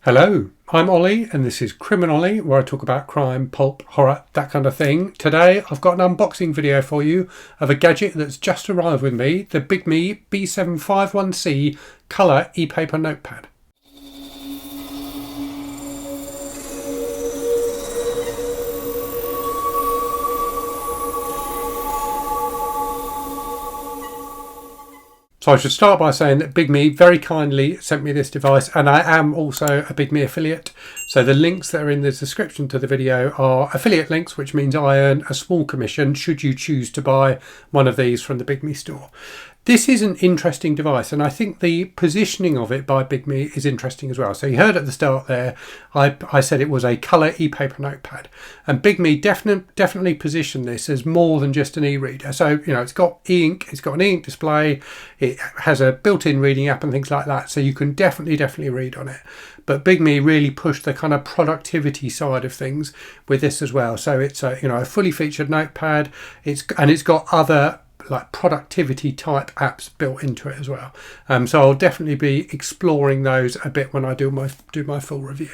Hello, I'm Ollie and this is Criminally, where I talk about crime, pulp, horror, that kind of thing. Today I've got an unboxing video for you of a gadget that's just arrived with me, the BigMe B751C colour e-paper notepad. So I should start by saying that BigMe very kindly sent me this device, and I am also a BigMe affiliate. So the links that are in the description to the video are affiliate links, which means I earn a small commission should you choose to buy one of these from the BigMe store. This is an interesting device, and I think the positioning of it by BigMe is interesting as well. So you heard at the start there, I said it was a colour e-paper notepad, and BigMe definitely positioned this as more than just an e-reader. So, you know, it's got e-ink, it's got an e-ink display, it has a built-in reading app and things like that, so you can definitely read on it. But BigMe really pushed the kind of productivity side of things with this as well. So it's a, you know, a fully featured notepad. It's got other like productivity type apps built into it as well. So I'll definitely be exploring those a bit when I do my full review.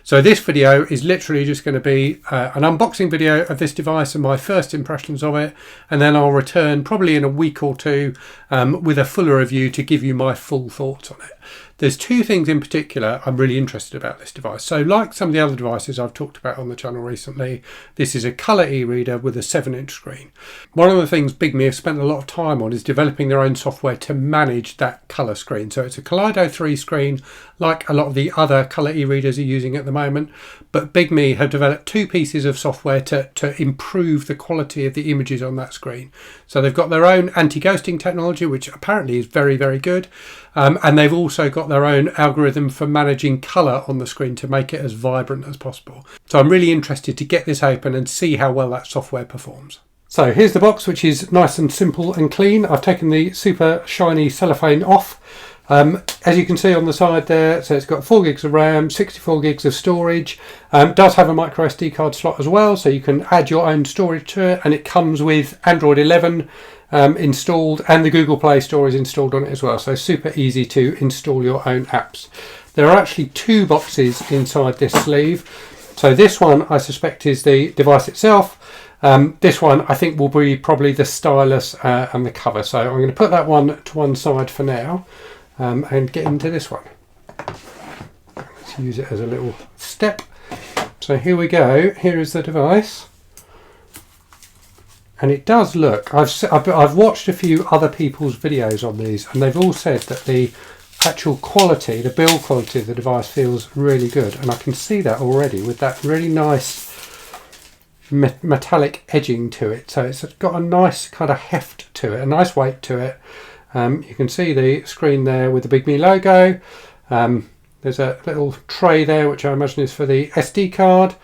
So this video is literally just going to be an unboxing video of this device and my first impressions of it, and then I'll return probably in a week or two with a fuller review to give you my full thoughts on it. There's two things in particular I'm really interested about this device. So like some of the other devices I've talked about on the channel recently, this is a colour e-reader with a 7-inch screen. One of the things BigMe have spent a lot of time on is developing their own software to manage that colour screen. So it's a Kaleido 3 screen, like a lot of the other colour e-readers are using at the moment, but BigMe have developed two pieces of software to improve the quality of the images on that screen. So they've got their own anti-ghosting technology, which apparently is very good, and they've also got their own algorithm for managing colour on the screen to make it as vibrant as possible. So I'm really interested to get this open and see how well that software performs. So here's the box, which is nice and simple and clean. I've taken the super shiny cellophane off. As you can see on the side there, so it's got 4 gigs of RAM, 64 gigs of storage. Does have a micro SD card slot as well, so you can add your own storage to it, and it comes with Android 11 installed, and the Google Play Store is installed on it as well, so super easy to install your own apps. There are actually two boxes inside this sleeve. So this one I suspect is the device itself. This one I think will be probably the stylus and the cover, so I'm going to put that one to one side for now and get into this one. Let's use it as a little step. So here we go, here is the device. And it does look, I've watched a few other people's videos on these, and they've all said that the actual quality, the build quality of the device feels really good, and I can see that already with that really nice metallic edging to it. So it's got a nice kind of heft to it, a nice weight to it. You can see the screen there with the BigMe logo. There's a little tray there, which I imagine is for the SD card.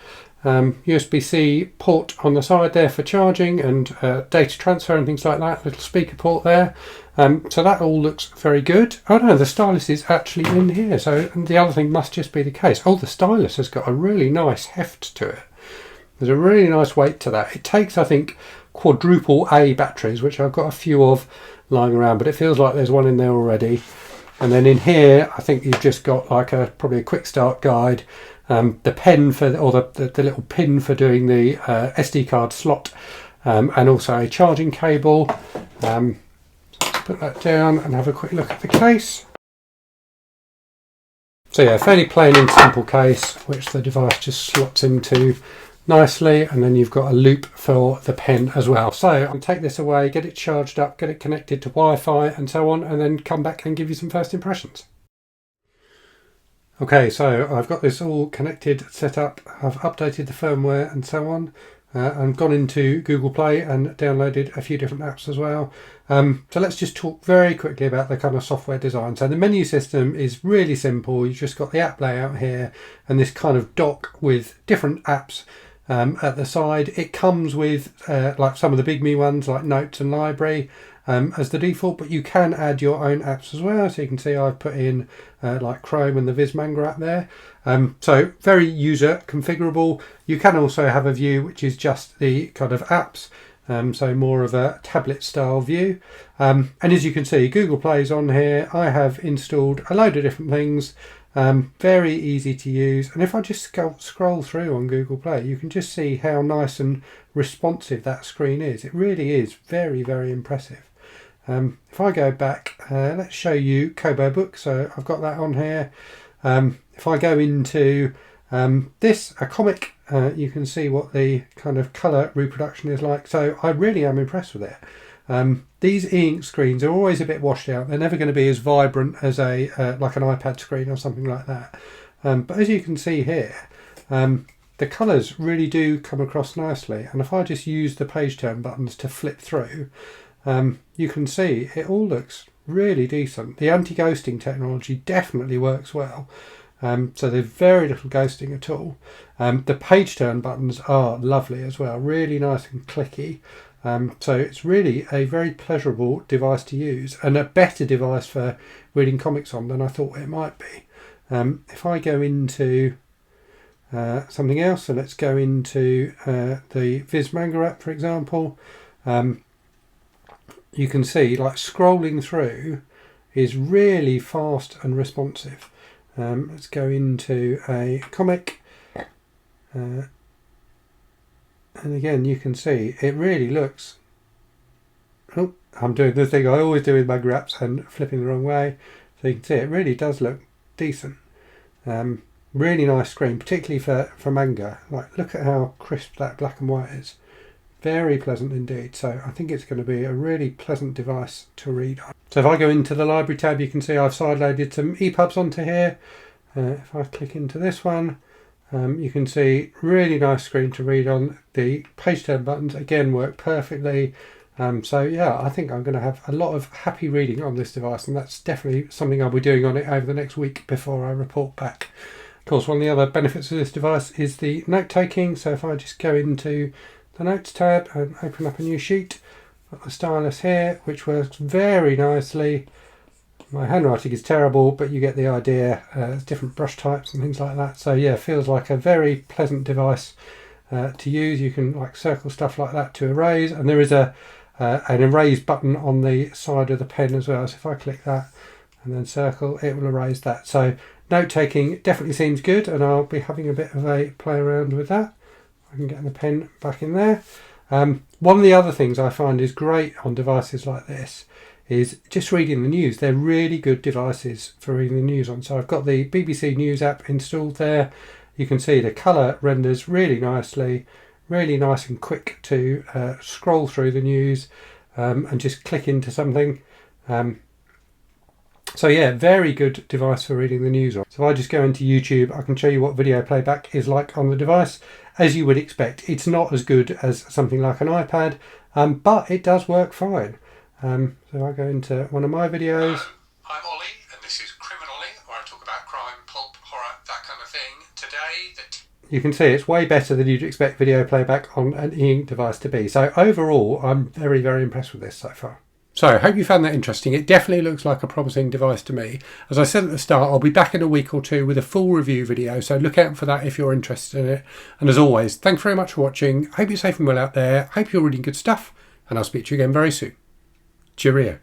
USB-C port on the side there for charging and data transfer and things like that. Little speaker port there. So that all looks very good. Oh no, the stylus is actually in here. So the other thing must just be the case. Oh, the stylus has got a really nice heft to it. There's a really nice weight to that. It takes, I think, quadruple A batteries, which I've got a few of lying around, but it feels like there's one in there already. And then in here, I think you've just got like probably a quick start guide. The pen for, or the little pin for doing the SD card slot, and also a charging cable. So put that down and have a quick look at the case. So yeah, fairly plain and simple case, which the device just slots into nicely, and then you've got a loop for the pen as well. So I'll take this away, get it charged up, get it connected to Wi-Fi and so on, and then come back and give you some first impressions. Okay, so I've got this all connected, set up, I've updated the firmware and so on, and gone into Google Play and downloaded a few different apps as well. So let's just talk very quickly about the kind of software design. So the menu system is really simple. You've just got the app layout here and this kind of dock with different apps at the side. It comes with like some of the BigMe ones like Notes and Library as the default, but you can add your own apps as well. So you can see I've put in like Chrome and the VizManga app there. So very user configurable. You can also have a view which is just the kind of apps, so more of a tablet style view. And as you can see, Google Play's on here. I have installed a load of different things. Very easy to use, and if I just scroll through on Google Play, you can just see how nice and responsive that screen is. It really is very, very impressive. If I go back, let's show you Kobo Book. So I've got that on here. If I go into a comic, you can see what the kind of colour reproduction is like. So I really am impressed with it. These e-ink screens are always a bit washed out. They're never going to be as vibrant as like an iPad screen or something like that. But as you can see here, the colours really do come across nicely. And if I just use the page turn buttons to flip through, you can see it all looks really decent. The anti-ghosting technology definitely works well. So there's very little ghosting at all. The page turn buttons are lovely as well, really nice and clicky. So it's really a very pleasurable device to use, and a better device for reading comics on than I thought it might be. If I go into something else, so let's go into the Viz Manga app, for example, you can see like scrolling through is really fast and responsive. Let's go into a comic. And again, you can see it really looks. Oh, I'm doing the thing I always do with manga apps and flipping the wrong way. So you can see it really does look decent. Really nice screen, particularly for manga. Like, look at how crisp that black and white is. Very pleasant indeed. So I think it's going to be a really pleasant device to read on. So if I go into the library tab, you can see I've sideloaded some EPUBs onto here. If I click into this one, you can see really nice screen to read on. The page turn buttons again work perfectly. So yeah, I think I'm going to have a lot of happy reading on this device, and that's definitely something I'll be doing on it over the next week before I report back. Of course, one of the other benefits of this device is the note taking. So if I just go into the notes tab and open up a new sheet, got the stylus here, which works very nicely. My handwriting is terrible, but you get the idea. There's different brush types and things like that. So yeah, feels like a very pleasant device to use. You can like circle stuff like that to erase, and there is an erase button on the side of the pen as well. So if I click that and then circle, it will erase that. So note taking definitely seems good, and I'll be having a bit of a play around with that. I can get the pen back in there. One of the other things I find is great on devices like this is just reading the news. They're really good devices for reading the news on. So I've got the BBC News app installed there. You can see the colour renders really nicely, really nice and quick to scroll through the news and just click into something. So yeah, very good device for reading the news on. So if I just go into YouTube, I can show you what video playback is like on the device. As you would expect, it's not as good as something like an iPad, but it does work fine. So I go into one of my videos. I'm Ollie, and this is Criminally, where I talk about crime, pulp, horror, that kind of thing. Today, you can see it's way better than you'd expect video playback on an e-ink device to be. So overall, I'm very, very impressed with this so far. So I hope you found that interesting. It definitely looks like a promising device to me. As I said at the start, I'll be back in a week or two with a full review video, so look out for that if you're interested in it. And as always, thanks very much for watching. Hope you're safe and well out there. Hope you're reading good stuff, and I'll speak to you again very soon. Cheerio.